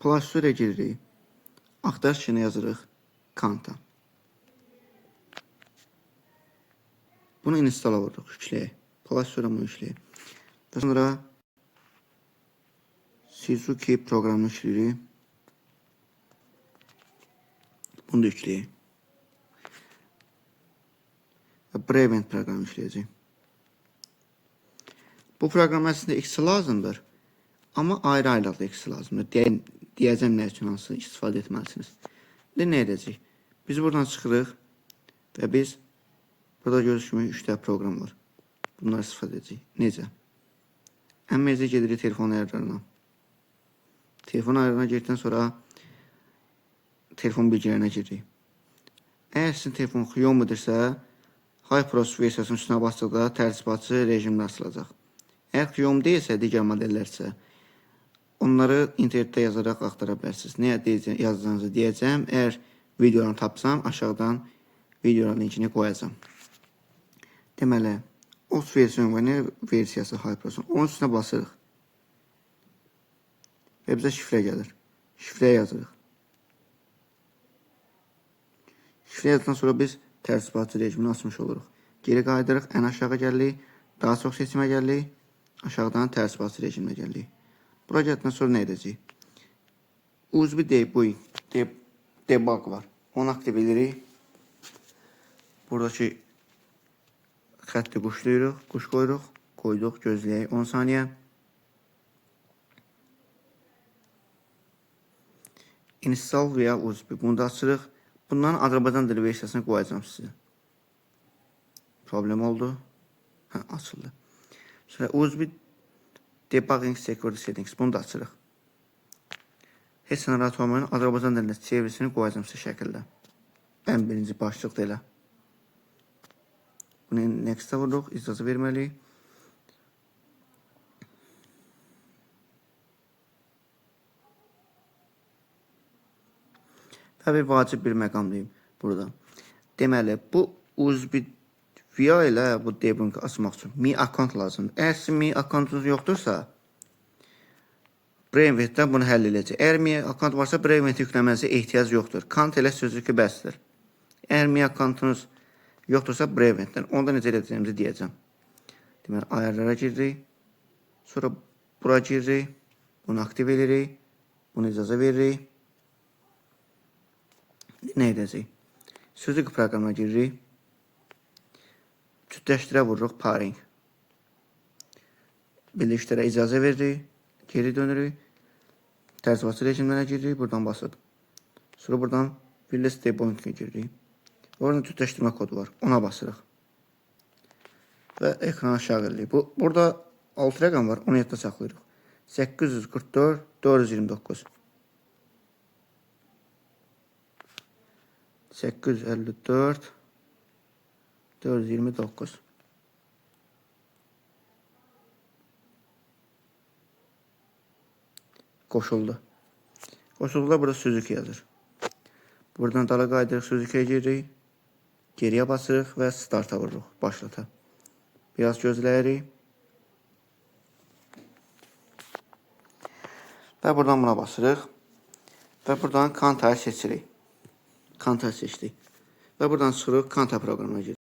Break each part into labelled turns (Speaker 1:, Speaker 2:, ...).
Speaker 1: Play Store-a giririk. Axtarış içində yazırıq Kanta. Bunu installa vururuq, yükləyək. Play Store-a bunu yükləyək. Və sonra Suzuki proqramını yükləyirik. Bunu da yükləyək. Və Brevent proqramını yükləyəcək. Bu proqram əslində X lazımdır. Amma ayrı-ayrılıqda X lazımdır. Deyəcəm nə üçün hansı istifadə etməlisiniz. İndi nə edəcək? Biz buradan çıxırıq və biz burada görürsünüz kimi 3 dəfə proqram var. Bunları istifadə edəcək. Necə? Əməcə gedirik telefon ayarlarına. Telefon ayarlarına girdikdən sonra telefon bilgilərinə giririk. Əgər sizin telefon Xiaomi'dirsə, HyperOS versiyasının üstünə basdıqda tərtibatçı rejimdə açılacaq. Əgər Xiaomi deyilsə, digər modellərsə, onları internetdə yazaraq axtara bilərsiniz. Nə yazacağınızı deyəcəm. Əgər videolarını tapsam, aşağıdan videoların linkini qoyacam. Deməli, OS versiyası HyperOS. Onun üstünə basırıq. Və bizə şifrə gəlir. Şifrəyə yazırıq. Şifrə yazdıqdan sonra biz tərtibatçı rejimini açmış oluruq. Geri qaydırıq, ən aşağı gəlirik. Daha çox seçimə gəlirik. Aşağıdan tərtibatçı rejiminə gəlirik. Bura gəldikdən sonra nə edəcək? USB debug var. Onu aktiv edirik. Buradakı xətti quşlayırıq. Quş qoyuruq. Qoyduq, gözləyək 10 saniyə. Install veya USB. Bunu da açırıq. Bunların Azərbaycan dili versiyasını qoyacam sizə. Problem oldu. Açıldı. Sonra USB Debugging Security Settings. Bunu da açırıq. Heç narahat olmayın. Azərbaycan dilində çevirisini qoyacam sizə şəkildə. Ən birinci başlıqda elə. Bunu Next-a vururuq. İcazə verməliyik. Və bir vacib bir məqam deyim burada. Deməli, bu USB VIA ilə bu debugging açmaq üçün Mi account lazımdır. Əgər sizin Mi accountunuz yoxdursa, Breventdən bunu həll edəcək. Əgər Mi account varsa, Breventi yükləmənizə ehtiyac yoxdur. Kant elə sözü ki, bəsdir. Əgər Mi accountunuz yoxdursa, Breventdən. Onda necə edəcəyimizi deyəcəm. Deməli, ayarlara giririk. Sonra bura giririk. Bunu aktiv edirik. Bunu icazə veririk. Nə edəcək? Suzuki proqramına giririk. Cütləşdirə vururuq, pairing. Birləşdirə icazə veririk. Geri dönürük. Tərtibatçı rejimlərə giririk. Buradan basıb. Sonra buradan Wireless Debugging'ə giririk. Oradan cütləşdirmə kodu var. Ona basırıq. Və ekrana aşağı edirik. Burada 6 rəqəm var. Onu yadda saxlayırıq. 844 429. 854 429. Qoşuldu. Qoşulduda burada Suzuki yazır. Buradan dala qaydırıq, Suzuki'yə giririk. Geriyə basırıq və starta vururuq. Başlata. Biraz gözləyirik. Və buradan buna basırıq. Və buradan Kanta'yı seçirik. Kanta seçdik. Və buradan çıxırıq Kanta proqramına giririk.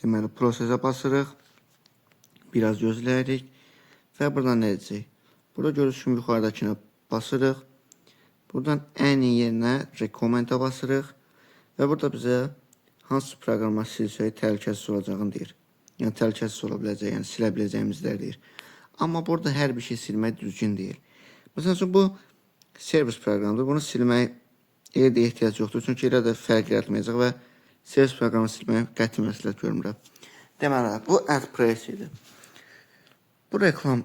Speaker 1: Deməli, prosesə basırıq. Biraz gözləyirik. Və buradan nə edəcək? Burada görürsünüz kimi yuxarıdakına basırıq. Buradan ən iyi yerinə Recommend'a basırıq. Və burada bizə hansı proqramlar silsək təhlükəsiz olacağını deyir. Yəni, təhlükəsiz ola biləcək, yəni silə biləcəyimizlər deyir. Amma burada hər bir şey silmək düzgün deyil. Məsələn, bu servis proqramıdır. Bunu silmək elə də ehtiyac yoxdur. Çünki elə də fərq yaratmayacaq və servis proqramını silməyə qəti məsləhət görmürəm. Deməli, bu AdPress idi. Bu reklam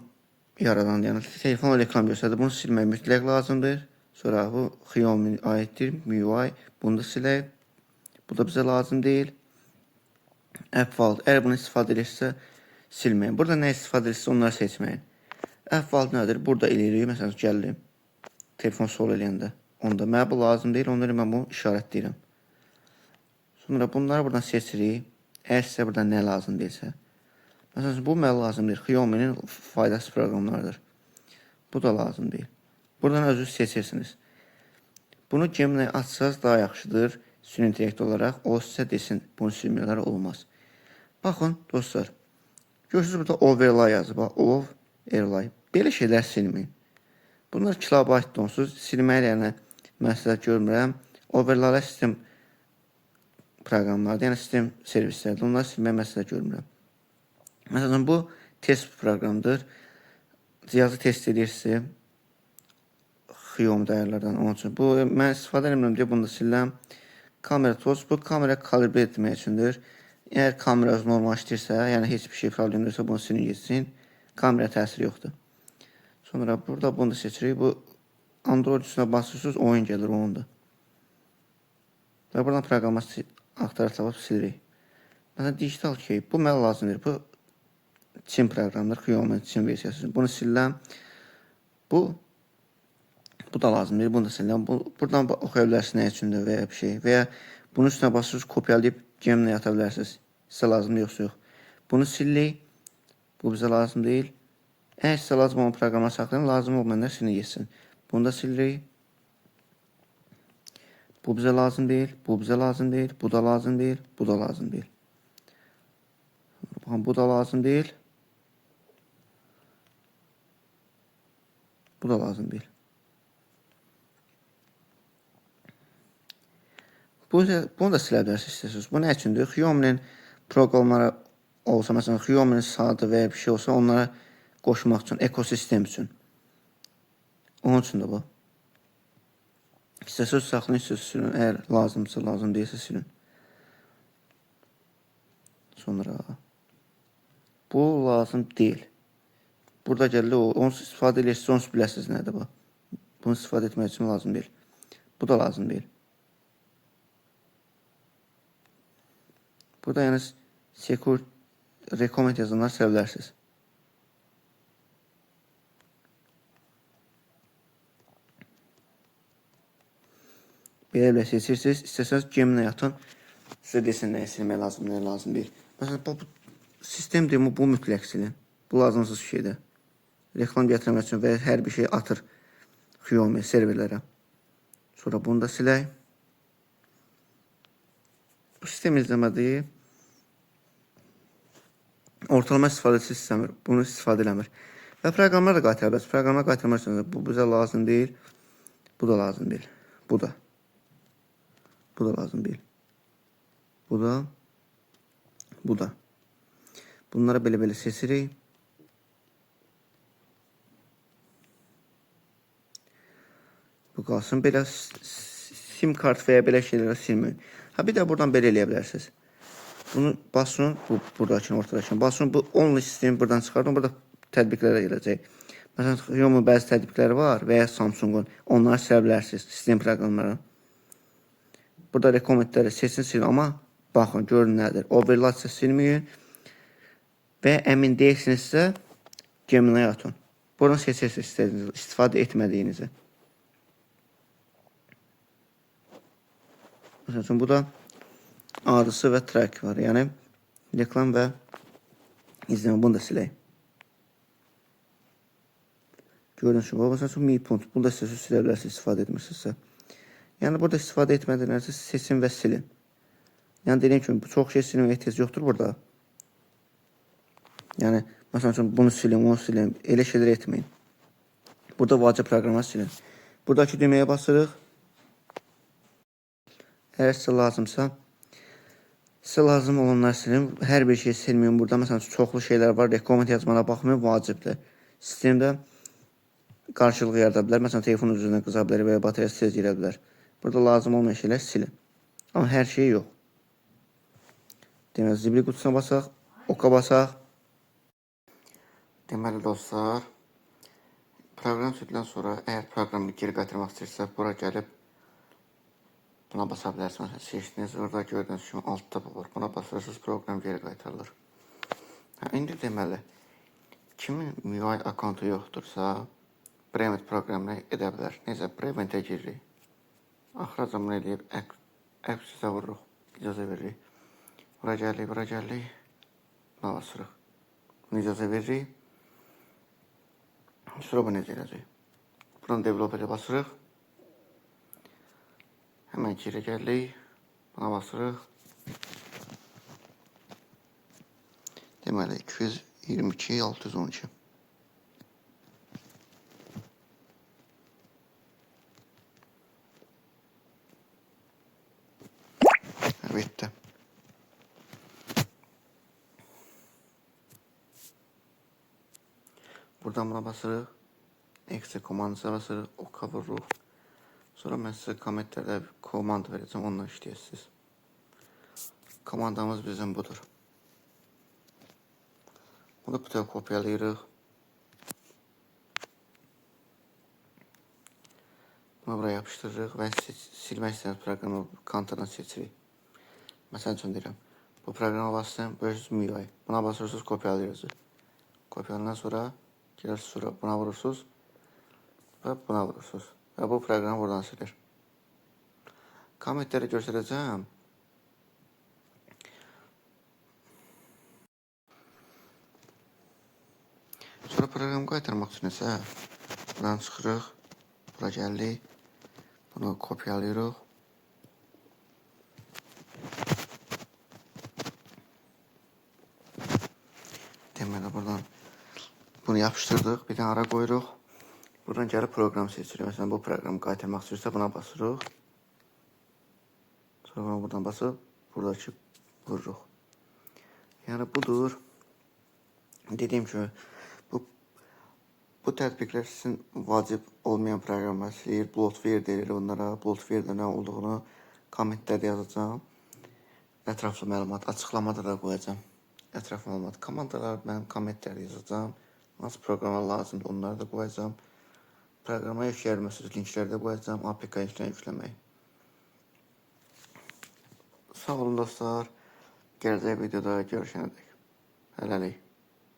Speaker 1: yaradan, yəni telefon reklam göstərdi. Bunu silmək mütləq lazımdır. Sonra bu Xiaomi aiddir, MIUI. Bunu da silək. Bu da bizə lazım deyil. App-Vault. Əgər bunu istifadə edirsə, silməyin. Burada nə istifadə edirsə, onları seçməyin. App-Vault nədir? Burada eləyirik. Məsələn, gəlirim. Telefon sol eləyəndə. Onda mənə bu lazım deyil. Onları mən bunu işarətləyirəm. Sonra bunları buradan seçirik. Əgər sizə burada nə lazım deyilsə. Məsələn, bu mənə lazım deyil. Xiaomi'nin faydasız proqramlarıdır. Bu da lazım deyil. Buradan özünüz seçirsiniz. Bunu Gemini açsanız daha yaxşıdır. Süni intellekt olaraq o sizə desin, bunu silmələr olmaz. Baxın dostlar. Görürsünüz burada overlay yazıb. Overlay. Belə şeylər silməyin. Bunlar kilobayt donsuz. Silməyə yəni məsləhət görmürəm. Overlay sistem proqramlardır, yəni sistem servislərdir. Onları silməyə məsləhət görmürəm. Məsələn, bu test proqramıdır. Cihazı test edirsə, Xiaomi dəyərlərdən onun üçün. Bu, mən istifadə edəmirəm deyə bunu da siləm. Kamera toz, bu kamera kalibrə etmək üçündür. Əgər kamera öz normal işləyirsə, yəni heç bir şey problem yoxsa bunu silin geçsin. Kamera təsiri yoxdur. Sonra burada bunu da seçirik. Bu Android üstünə basırsınız, oyun gəlir onundur. Və buradan proqramı axtarıb tapıb silirik. Məsələn, digital key, bu mənə lazımdır. Bu Çin proqramıdır, Xiaomi Çin versiyası. Bunu siləm. Bu da lazımdır, bunu da siləm. Buradan oxuya bilərsiniz nə üçündür və ya bir şey. Və ya bunun üstünə basırsınız, kopyalayıb Gemini ata bilərsiniz. Sizə lazımdır, yoxsa yox. Bunu silirik. Bu bizə lazım deyil. Əgər sizə lazım olan proqrama saxlayın, lazım olmayanlar silin geçsin. Bunu da silirik. Bu bizə lazım deyil, bu bizə lazım deyil, bu da lazım deyil, bu da lazım deyil. Baxın, bu da lazım deyil. Bu da lazım deyil. Bunu da silə bilərsiniz istəyirsiniz. Bu nə üçündür? Xiaomi'nin proqramları olsa, məsələn, Xiaomi'nin saatı və ya bir şey olsa, onlara qoşmaq üçün, ekosistem üçün. Onun üçün də bu. İstəsəz saxlayın, istəsəz silin. Əgər lazımsa, lazım deyilsə silin. Sonra bu lazım deyil. Burada gəlir o. Onu istifadə edirsiniz, onu biləsiniz nədir bu. Bunu istifadə etmək üçün lazım deyil. Bu da lazım deyil. Burada yəni secure recommend yazanlar silə bilərsiniz. Belə seçirsiniz. İstəsəniz Gemini atın. Sizə desin nəyə silmək lazım, nəyə lazım deyil. Məsələn, bu sistem demo, bu mütləq silin. Bu lazımsız şeydir. Reklam gətirmək üçün və hər bir şey atır Xiaomi serverlərə. Sonra bunu da silək. Bu sistem izləmədir. Ortalama istifadəçi istəmir. Bunu istifadə eləmir. Və proqramlar da qaytarır. Bəs proqramlar qaytarmırsanız, bu bizə lazım deyil. Bu da lazım deyil. Bu da. Bu da lazım deyil. Bu da. Bu da. Bunları belə-belə seçirik. Bu qalsın. Belə sim kart və ya belə şeylərə silməyin. Ha, bir də buradan belə eləyə bilərsiniz. Bunu basın, bu buradakını, ortadakını basın. Bu only sistemi buradan çıxardın. Burada tədbiqlərə gələcək. Məsələn, Xiaomi bəzi tədbiqləri var və ya Samsung'un. Onları silə bilərsiniz, sistem proqramları. Burada rekomendləri seçin, silin. Amma baxın, görün nədir. Overlay silməyin. Və əmin deyilsinizsə, Gemini atın. Buradan seçirsiniz istədiyinizi, istifadə etmədiyinizi. Məsələn üçün, bu da adısı və track var. Yəni, reklam və izləmə. Bunu da silək. Gördüyünüz kimi, məsələn üçün, mi punt. Bunu da silə bilərsiniz, istifadə etmirsinizsə. Yəni, burada istifadə etmədiyinizsə seçin və silin. Yəni, dediyim kimi, çox şey silmə ehtiyac yoxdur burada. Yəni, məsələn üçün, bunu silin, onu silin. Elə şeylər etməyin. Burada vacib proqramı silin. Buradakı düğməyə basırıq. Əgər sizə lazımsa, sizə lazım olanlar silin. Hər bir şey silməyin. Burada məsələn çoxlu şeylər var. Rekomend yazmana baxmayın, vacibdir. Sistemdə qarşılıq yarada bilər. Məsələn, telefonun üzrünə qıza bilər və ya bateriyası tez girə bilər. Burada lazım olmayan şeylər silin. Amma hər şey yox. Deməli, zibli qutusuna basaq, oka basaq. Deməli dostlar, proqram sildikdən sonra əgər proqramı geri qaytarmaq istəyirsə, bura gəlib buna basa bilərsiniz. Seçdiniz, orada gördüyünüz kimi altda bu var. Buna basırsınız, proqram geri qaytarılır. İndi deməli, kimin MIUI akkontu yoxdursa, Prevent proqramına edə bilər. Necə, Preventə giririk. Axıraca bunu eləyib, əksizə vururuq, icazə veririk. Bura gəlirik. Buna basırıq. Bunu icazə veririk. Sonra bu necə eləyəcək? Buradan developer'e basırıq. Hemen geri gəldik. Buna basırıq. Deməli 222 612. Bitti. Buradan buna basırıq. Exe komandasına basırıq. OK vururuq. Sonra mən sizə kommentlərdə komanda verəcəm. Onunla işləyəsiniz. Komandamız bizim budur. Bunu qutuya kopyalayırıq. Bunu buraya yapışdırırıq və silmək istəyiniz proqramı konturdan seçirik. Məsələn üçün deyirəm. Bu proqrama basın, böyüsünüz MIUI. Buna basırsınız, kopyalayırsınız. Kopyalanan sonra gelirsiniz sonra buna vurursunuz və buna vurursunuz. Və bu proqramı buradan silir. Kommentləri göstərəcəm. Sonra proqramı qaytarmaq üçün isə buradan çıxırıq. Bura gəldik. Bunu kopyalayırıq. Deməli buradan bunu yapışdırdıq. Bir dənə ara qoyuruq. Buradan gəlib proqram seçirik. Məsələn bu proqramı qaytarmaq istəyirsə buna basırıq. Sonra bunu buradan basıb buradakı vururuq. Yəni budur. Dediyim kimi bu tətbiqlər sizin vacib olmayan proqramlar istəyir. Bloatware deyilir onlara. Bloatware'də nə olduğunu kommentlərdə yazacağım. Ətraflı məlumat açıqlamada da qoyacağım. Ətraflı məlumat. Komandalar mənim kommentlərdə yazacağım. Hansı proqramlar lazımdır onları da qoyacağım. Proqrama yükləyərməsiniz linkləri də qoyacağım. APK yükləmək. Sağ olun dostlar. Gələcək videoda görüşənədək. Hələlik.